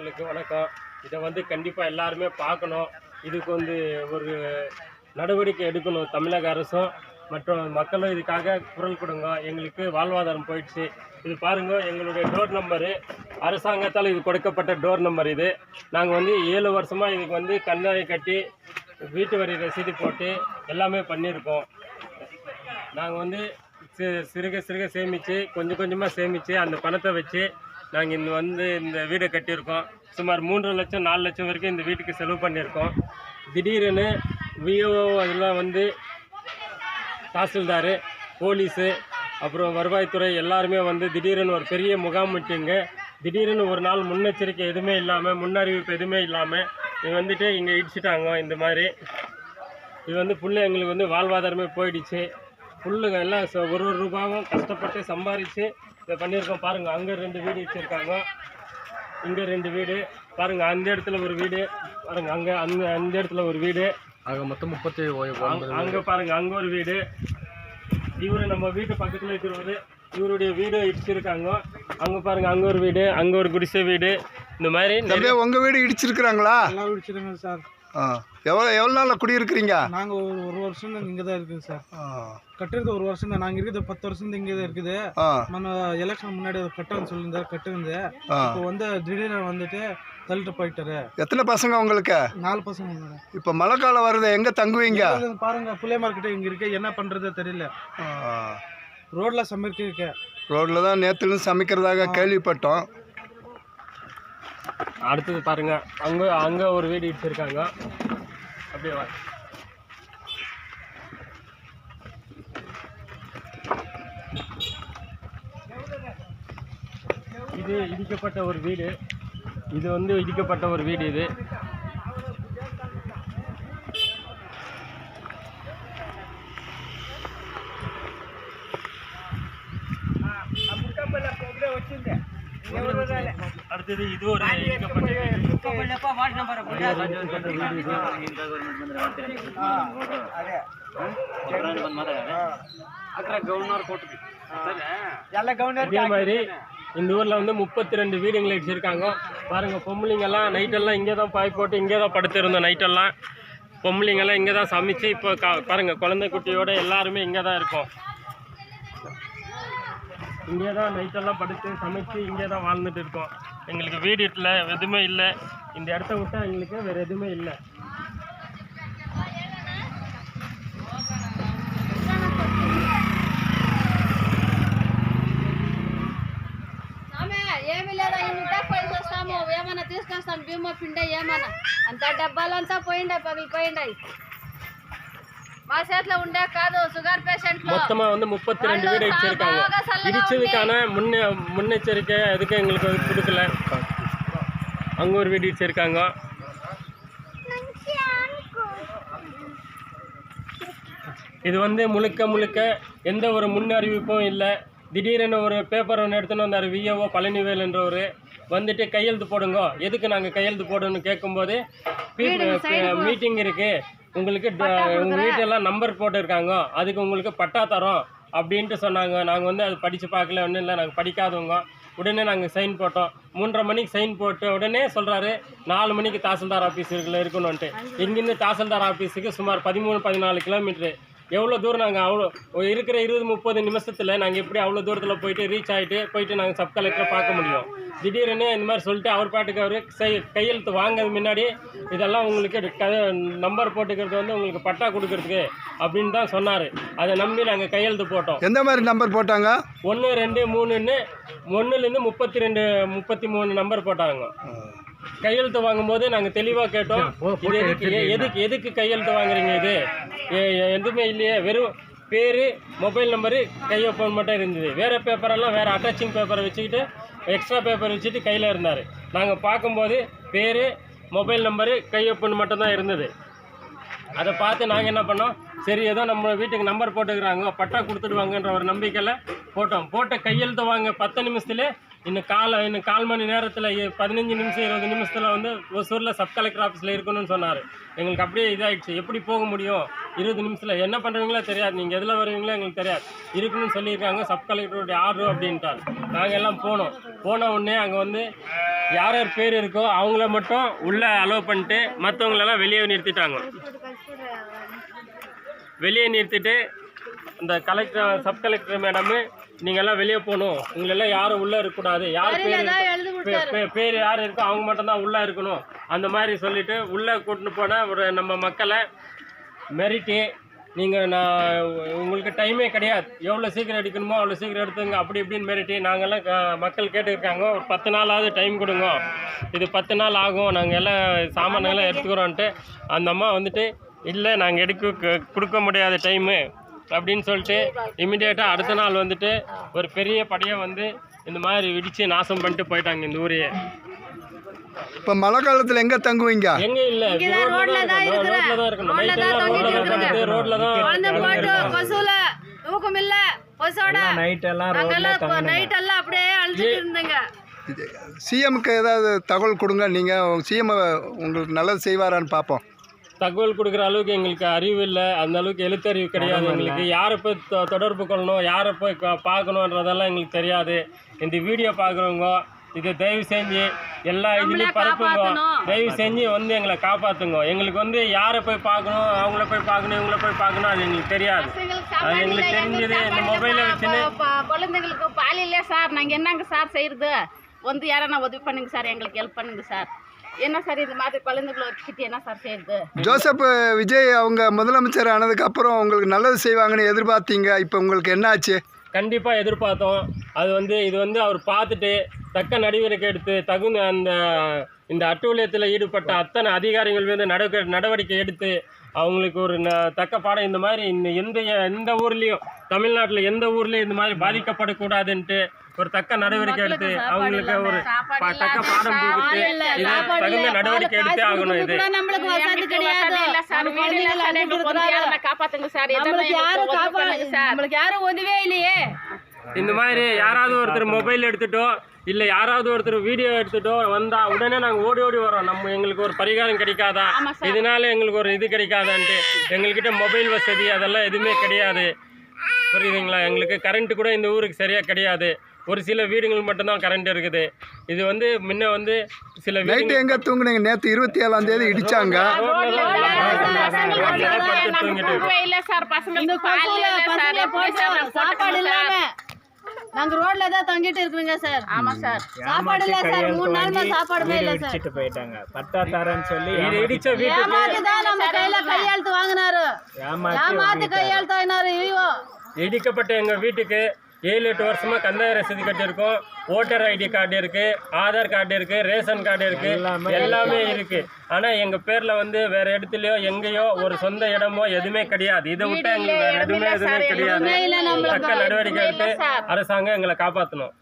மக்களுக்கு வணக்கம். இதை வந்து கண்டிப்பாக எல்லாருமே பார்க்கணும். இதுக்கு வந்து ஒரு நடவடிக்கை எடுக்கணும் தமிழக அரசும் மற்றும் மக்களும். இதுக்காக குரல் கொடுங்க. எங்களுக்கு வாழ்வாதாரம் போயிடுச்சு. இது பாருங்க, எங்களுடைய டோர் நம்பரு அரசாங்கத்தால் இது கொடுக்கப்பட்ட டோர் நம்பர். இது நாங்கள் வந்து 7 வருஷமாக இதுக்கு வந்து கண்ணாடி கட்டி வீட்டு வரி ரசீது போட்டு எல்லாமே பண்ணியிருக்கோம். நாங்கள் வந்து சிறுக சிறுக சேமித்து கொஞ்சம் கொஞ்சமாக சேமித்து அந்த பணத்தை வச்சு நாங்கள் இந்த வீடை கட்டியிருக்கோம். சுமார் 3 லட்சம் 4 லட்சம் வரைக்கும் இந்த வீட்டுக்கு செலவு பண்ணியிருக்கோம். திடீர்னு விஓ அதெல்லாம் வந்து தாசில்தார், போலீஸு, அப்புறம் வருவாய்த்துறை எல்லாருமே வந்து திடீர்னு ஒரு பெரிய முகாம் மீட்டிங்கு. திடீர்னு ஒரு நாள் முன்னெச்சரிக்கை எதுவுமே இல்லாமல், முன்னறிவிப்பு எதுவுமே இல்லாமல் இது வந்துட்டு இங்கே இடிச்சிட்டாங்க. இந்த மாதிரி இது வந்து புல்லு எங்களுக்கு வந்து வாழ்வாதாரமே போயிடுச்சு. புல்லுங்க எல்லாம் ஒரு ரூபாவும் கஷ்டப்பட்டு சம்பாதிச்சு இதை பண்ணியிருக்கோம். பாருங்கள், அங்கே 2 வீடு வச்சுருக்காங்க, இங்கே 2 வீடு பாருங்கள். அந்த இடத்துல ஒரு வீடு பாருங்கள், அங்கே அந்த இடத்துல ஒரு வீடு, அங்கே மொத்தம் 37. அங்கே பாருங்கள், அங்கே ஒரு வீடு. இவரு நம்ம வீட்டு பக்கத்தில் இருக்கிறவர், இவருடைய வீடு இடிச்சிருக்காங்க. அங்கே பாருங்கள், அங்கே ஒரு வீடு, அங்கே ஒரு குடிசை வீடு. இந்த மாதிரி நிறைய. உங்கள் வீடு இடிச்சிருக்கிறாங்களா? எல்லாம் இடிச்சிருங்க சார். எவ்வளோ நாளில் குடியிருக்கிறீங்க? நாங்கள் ஒரு வருஷம் தான் இங்கே தான் இருக்குது சார். கட்டுறது ஒரு வருஷம் தான். நாங்கள் இருக்குது 10 வருஷம் இங்கே தான் இருக்குது. நம்ம எலெக்ஷன் முன்னாடி கட்டுன்னு சொல்லியிருந்தாரு, கட்டுருந்து. இப்போ வந்து திடீர்னு வந்துட்டு தள்ளிட்டு போயிட்டாரு. எத்தனை பசங்க உங்களுக்கு? 4 பசங்க. இப்போ மழை காலம் வருது, எங்கே தங்குவீங்க? பாருங்க, புளிய மார்க்கெட்டு இங்கே இருக்கு. என்ன பண்ணுறது தெரியல. ரோட்டில் சமைக்க ரோட்டில் தான் நேற்றுலேருந்து சமைக்கிறதாக கேள்விப்பட்டோம். அடுத்தது பாருங்க, அங்கே ஒரு வீடு இடிச்சிருக்காங்க. அப்படியே வா. இது இடிக்கப்பட்ட ஒரு வீடு. இது வந்து இடிக்கப்பட்ட ஒரு வீடு. இது அடுத்தது இது ஒரு இடிக்கப்பட்ட வீடு. இதே மாதிரி இந்த ஊரில் வந்து 32 வீடுங்களை வச்சுருக்காங்க. பாருங்கள், பொம்பளைங்கெல்லாம் நைட்டெல்லாம் இங்கே தான் பாய் போட்டு இங்கே தான் படுத்திருந்தோம். நைட்டெல்லாம் பொம்பளைங்கெல்லாம் இங்கே தான் சமைச்சு இப்போ பாருங்கள், குழந்தை குட்டியோடு எல்லாருமே இங்கே தான் இருக்கோம். இங்கே தான் நைட்டெல்லாம் படுத்து சமைச்சு இங்கே தான் வாழ்ந்துட்டு இருக்கோம். எங்களுக்கு வீடு இல்லை, எதுவுமே இல்லை. இந்த இடத்த விட்டால் எங்களுக்கு வேறு எதுவுமே இல்லை. ఏమీ లేదా, ఇన్నిటే పోయి వస్తాము. ఏమన్నా తీసుకొస్తాం, భీమా పిండే ఏమన్నా. అంత డబ్బాలంతా పోయిండే, పగిలిపోయిండాయి. మా చేతిలో ఉండే కాదు, షుగర్ పేషెంట్ மொத்தமாக வந்து 32 வீடு இடிச்சிருக்காங்க. இடிச்சதுக்கான முன்னெச்சரிக்கை எதுக்கு எங்களுக்கு கொடுக்கல. அங்கே ஒரு வீடு இடிச்சிருக்காங்க. இது வந்து முழுக்க எந்த ஒரு முன்னறிவிப்பும் இல்லை. திடீரென ஒரு பேப்பர் ஒன்று எடுத்துன்னு வந்தார் விஓ பழனிவேல் என்றவர். வந்துட்டு கையெழுத்து போடுங்க. எதுக்கு நாங்கள் கையெழுத்து போடணும்னு கேட்கும்போது மீட்டிங் இருக்குது, உங்களுக்கு உங்கள் வீட்டெல்லாம் நம்பர் போட்டுருக்காங்க, அதுக்கு உங்களுக்கு பட்டா தரோம் அப்படின்ட்டு சொன்னாங்க. நாங்கள் வந்து அது படித்து பார்க்கல, ஒன்றும் இல்லை, நாங்கள் படிக்காதவங்க. உடனே நாங்கள் சைன் போட்டோம். 3:30 மணிக்கு சைன் போட்டு உடனே சொல்கிறாரு 4 மணிக்கு தாசில்தார் ஆஃபீஸ் இருக்கணும்ன்ட்டு. இங்கேருந்து தாசில்தார் ஆஃபீஸுக்கு சுமார் 13-14 கிலோமீட்ரு. எவ்வளோ தூரம் நாங்கள் அவ்வளோ இருக்கிற 20-30 நிமிஷத்தில் நாங்கள் எப்படி அவ்வளோ தூரத்தில் போயிட்டு ரீச் போயிட்டு நாங்கள் சப் கலெக்டரை பார்க்க முடியும். திடீர்னு இந்த மாதிரி சொல்லிட்டு அவர் பாட்டுக்கு அவர் கையெழுத்து வாங்கிறது முன்னாடி இதெல்லாம் உங்களுக்கு நம்பர் போட்டுக்கிறது வந்து உங்களுக்கு பட்டா கொடுக்கறதுக்கு அப்படின்னு தான் சொன்னார். அதை நம்பி நாங்கள் கையெழுத்து போட்டோம். எந்த மாதிரி நம்பர் போட்டாங்க? 1, 2, 3ன்னு 1லேருந்து 32, 33 நம்பர் போட்டாங்க. கையெழுத்து வாங்கும்போது நாங்கள் தெளிவாக கேட்டோம், இது எதுக்கு கையெழுத்து வாங்குறீங்க? இது எதுவுமே இல்லையே, வெறும் பேர், மொபைல் நம்பரு, கையொப்பம் மட்டும் இருந்தது. வேறு பேப்பரெல்லாம் வேறு அட்டாச்சிங் பேப்பரை வச்சுக்கிட்டு எக்ஸ்ட்ரா பேப்பர் வச்சுட்டு கையில் இருந்தார். நாங்கள் பார்க்கும்போது பேர், மொபைல் நம்பரு, கையொப்பம் மட்டும்தான் இருந்தது. அதை பார்த்து நாங்கள் என்ன பண்ணோம், சரி ஏதோ நம்ம வீட்டுக்கு நம்பர் போட்டுக்கிறாங்க, பட்டா கொடுத்துடுவாங்கன்ற ஒரு நம்பிக்கையில் போட்டோம். போட்ட கையெழுத்து வாங்க 10 நிமிஷத்துல இன்னும் 1/4 மணி நேரத்தில் 15 நிமிஷம் 20 நிமிஷத்தில் வந்து ஒசூரில் சப் கலெக்டர் ஆஃபீஸில் இருக்கணும்னு சொன்னார். எங்களுக்கு அப்படியே இதாகிடுச்சு. எப்படி போக முடியும் 20 நிமிஷத்தில்? என்ன பண்ணுறீங்களோ தெரியாது, நீங்கள் எதில் வருவீங்களோ எங்களுக்கு தெரியாது, இருக்கணும்னு சொல்லியிருக்காங்க, சப் கலெக்டருடைய ஆர்டர் அப்படின்ட்டார். நாங்கள் எல்லாம் போன உடனே அங்கே வந்து யார் யார் பேர் இருக்கோ அவங்கள மட்டும் உள்ளே அலோவ் பண்ணிட்டு மற்றவங்களெல்லாம் வெளியே நிறுத்திட்டாங்க. வெளியே நிறுத்திட்டு இந்த கலெக்டர் சப் கலெக்டர் மேடமு நீங்கள்லாம் வெளியே போகணும், உங்களெல்லாம் யாரும் உள்ளே இருக்கக்கூடாது, யார் பேர் யார் இருக்கோ அவங்க மட்டும்தான் உள்ளே இருக்கணும் அந்த மாதிரி சொல்லிவிட்டு உள்ளே கூட்டின்னு போனால் ஒரு நம்ம மக்களை மிரட்டி நீங்கள் நான் உங்களுக்கு டைமே கிடையாது, எவ்வளோ சீக்கிரம் எடுக்கணுமோ அவ்வளோ சீக்கிரம் எடுத்துங்க அப்படி இப்படின்னு மிரட்டி நாங்கள்லாம் மக்கள் கேட்டுருக்காங்க ஒரு 10 நாளாவது டைம் கொடுங்க, இது 10 நாள் ஆகும், நாங்கள் எல்லாம் சாமான்கள்லாம் எடுத்துக்கிறோன்ட்டு அந்த அம்மா வந்துட்டு இல்லை நாங்கள் கொடுக்க முடியாத டைமு அப்படின்னு சொல்லிட்டு இமிடியேட்டாக அடுத்த நாள் வந்துட்டு ஒரு பெரிய படையை வந்து இந்த மாதிரி இடித்து நாசம் பண்ணிட்டு போயிட்டாங்க இந்த ஊரையே. இப்போ மழை காலத்தில் எங்கே தங்குவீங்க? எங்க இல்ல ரோட்ல தான் இருக்கணும், நைட் எல்லாம் ரோட்ல தான் குழந்தை போட்டு கொசுல தூக்கம் இல்ல, கொசோட நைட் எல்லாம் அப்படியே அழிச்சிட்டு இருந்தீங்க. சிஎம்க்கு ஏதாவது தகவல் கொடுங்க, நீங்கள் சிஎம் உங்களுக்கு நல்லது செய்வாரான்னு பார்ப்போம். தகவல் கொடுக்குற அளவுக்கு எங்களுக்கு அறிவு இல்லை, அந்த அளவுக்கு எழுத்தறிவு கிடையாது எங்களுக்கு. யாரை போய் தொடர்பு கொள்ளணும், யாரை போய் பார்க்கணுன்றதெல்லாம் எங்களுக்கு தெரியாது. இந்த வீடியோ பார்க்குறவங்க இதை தயவு செஞ்சு எல்லா இதுலேயும் பரப்புங்க, தயவு செஞ்சு வந்து எங்களை காப்பாற்றுங்க. எங்களுக்கு வந்து யாரை போய் பார்க்கணும், அவங்கள போய் பார்க்கணும், இவங்கள போய் பார்க்கணும் அது எங்களுக்கு தெரியாது. அது எங்களுக்கு தெரிஞ்சது இந்த மொபைலை வச்சுன்னு குழந்தைங்களுக்கு பால் இல்லையா சார், நாங்கள் என்னங்க சார் செய்யறது, வந்து யாரா உதவி பண்ணுங்க சார், எங்களுக்கு ஹெல்ப் பண்ணுங்க சார். என்ன சார் இது மாதிரி குழந்தைகளை வச்சுக்கிட்டு என்ன சார் செய்யுது? ஜோசப் விஜய் அவங்க முதலமைச்சர் ஆனதுக்கு அப்புறம் உங்களுக்கு நல்லது செய்வாங்கன்னு எதிர்பார்த்தீங்க, இப்போ உங்களுக்கு என்ன ஆச்சு? கண்டிப்பாக எதிர்பார்த்தோம். அது வந்து இது வந்து அவர் பார்த்துட்டு தக்க நடவடிக்கை எடுத்து தகுந்த இந்த அட்டூழியத்தில் ஈடுபட்ட அத்தனை அதிகாரிகள் மீது நடவடிக்கை எடுத்து அவங்களுக்கு ஒரு தக்க பாடம் இந்த மாதிரி எந்த ஊர்லேயும் தமிழ்நாட்டில் எந்த ஊர்லேயும் இந்த மாதிரி பாதிக்கப்படக்கூடாதுன்ட்டு ஒரு தக்க நடவடிக்கை எடுத்து அவங்களுக்கு ஒரு தக்க பாடம் கொடுத்து இது தகுந்த நடவடிக்கை எடுத்தே ஆகணும். இது யாரும் உதவே இல்லையே. இந்த மாதிரி யாராவது ஒருத்தர் மொபைல் எடுத்துட்டோ இல்லை யாராவது ஒருத்தர் வீடியோ எடுத்துட்டோ வந்தால் உடனே நாங்கள் ஓடி ஓடி வரோம். எங்களுக்கு ஒரு பரிகாரம் கிடைக்காதா, இதனால எங்களுக்கு ஒரு இது கிடைக்காதான்ட்டு. எங்கள்கிட்ட மொபைல் வசதி அதெல்லாம் எதுவுமே கிடையாது, புரியுதுங்களா? எங்களுக்கு கரண்ட்டு கூட இந்த ஊருக்கு சரியாக கிடையாது, ஒரு சில வீடுகள் மட்டும்தான் கரண்ட் இருக்குது. இது வந்து முன்ன வந்து சில நைட்டு எங்கே தூங்குனீங்க? நேற்று 27ஆம் தேதி இடிச்சாங்க. நாங்க ரோட்ல தான் தங்கிட்டு இருக்கீங்க சார். ஆமா சார், சாப்பாடு இல்ல சார், 3 நாள் சாப்பாடுமே இல்ல சார். இடிச்சிட்டு போயிட்டாங்க, பட்டா தரேன்னு சொல்லி இடிச்ச வீட்டுக்கு தான் நம்ம கையில கையெழுத்து வாங்குனாரு, ஏமாத்தி கையெழுத்து வாங்கினாரு. ஐயோ, இடிக்கப்பட்ட எங்க வீட்டுக்கு 7-8 வருஷமா கந்தாய ரசீது கட்டியிருக்கோம், ஓட்டர் ஐடி கார்டு இருக்கு, ஆதார் கார்டு இருக்கு, ரேஷன் கார்டு இருக்கு, எல்லாமே இருக்கு. ஆனா எங்க பேர்ல வந்து வேற இடத்துலயோ எங்கேயோ ஒரு சொந்த இடமோ எதுவுமே கிடையாது. இதை விட்டு எங்களுக்கு வேற எதுவுமே கிடையாது. தக்க நடவடிக்கை எடுத்து அரசாங்கம் எங்களை காப்பாற்றணும்.